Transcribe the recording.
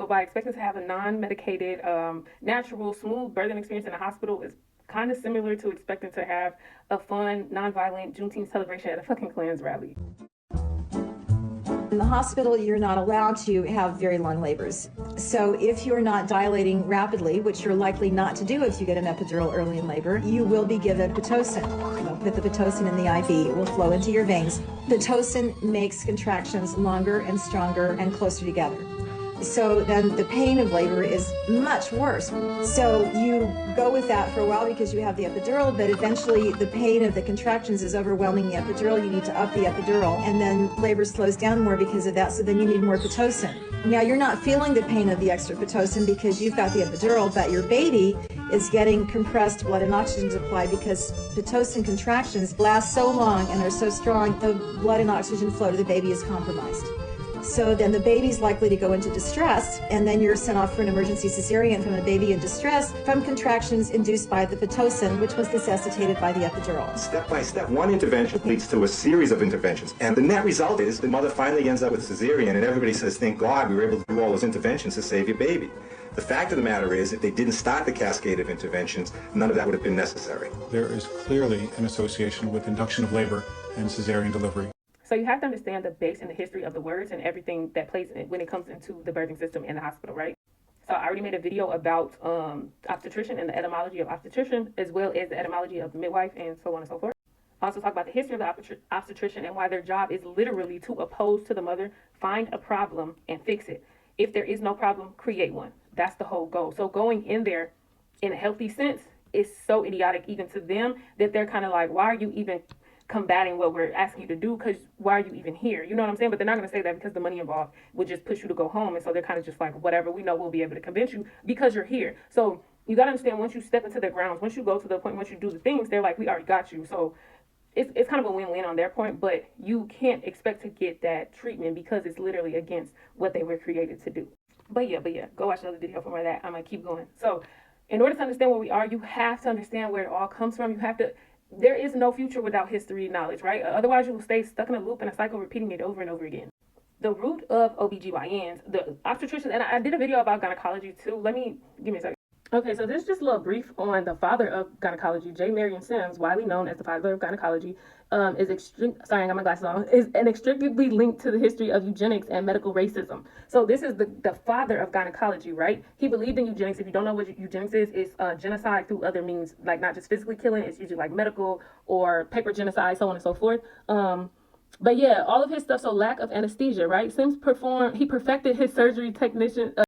So by expecting to have a non-medicated, natural, smooth birthing experience in the hospital is kind of similar to expecting to have a fun, non-violent Juneteenth celebration at a fucking Klan's rally. In the hospital, you're not allowed to have very long labors. So if you're not dilating rapidly, which you're likely not to do if you get an epidural early in labor, you will be given Pitocin. They'll put the Pitocin in the IV. It will flow into your veins. Pitocin makes contractions longer and stronger and closer together. So then the pain of labor is much worse. So you go with that for a while because you have the epidural, but eventually the pain of the contractions is overwhelming the epidural. You need to up the epidural, and then labor slows down more because of that, so then you need more Pitocin. Now you're not feeling the pain of the extra Pitocin because you've got the epidural, but your baby is getting compressed blood and oxygen supply because Pitocin contractions last so long and are so strong, the blood and oxygen flow to the baby is compromised. So then the baby's likely to go into distress, and then you're sent off for an emergency cesarean from a baby in distress from contractions induced by the Pitocin, which was necessitated by the epidural. Step by step, one intervention leads to a series of interventions. And the net result is the mother finally ends up with a cesarean, and everybody says, thank God we were able to do all those interventions to save your baby. The fact of the matter is, if they didn't start the cascade of interventions, none of that would have been necessary. There is clearly an association with induction of labor and cesarean delivery. So you have to understand the base and the history of the words and everything that plays in when it comes into the birthing system in the hospital, right? So I already made a video about obstetrician and the etymology of obstetrician, as well as the etymology of midwife and so on and so forth. I also talk about the history of the obstetrician and why their job is literally to oppose to the mother, find a problem and fix it. If there is no problem, create one. That's the whole goal. So going in there in a healthy sense is so idiotic even to them that they're kind of like, why are you even combating what we're asking you to do, because why are you even here? You know what I'm saying? But they're not going to say that because the money involved would just push you to go home. And so they're kind of just like, whatever, we know we'll be able to convince you because you're here. So you got to understand, once you step into their grounds, once you go to the point, once you do the things, they're like, we already got you. So it's kind of a win-win on their point, but you can't expect to get that treatment because it's literally against what they were created to do. But yeah, go watch another video for more of that. I'm going to keep going. So in order to understand where we are, you have to understand where it all comes from. There is no future without history knowledge, right? Otherwise, you will stay stuck in a loop and a cycle, repeating it over and over again. The root of OBGYNs, the obstetricians, and I did a video about gynecology too. Give me a second. Okay, so this is just a little brief on the father of gynecology, J. Marion Sims, widely known as the father of gynecology, sorry, I got my glasses on, is inextricably linked to the history of eugenics and medical racism. So this is the father of gynecology, right? He believed in eugenics. If you don't know what eugenics is, it's genocide through other means, like not just physically killing, it's usually like medical or paper genocide, so on and so forth. But yeah, all of his stuff, so lack of anesthesia, right? Sims he perfected his surgery technician,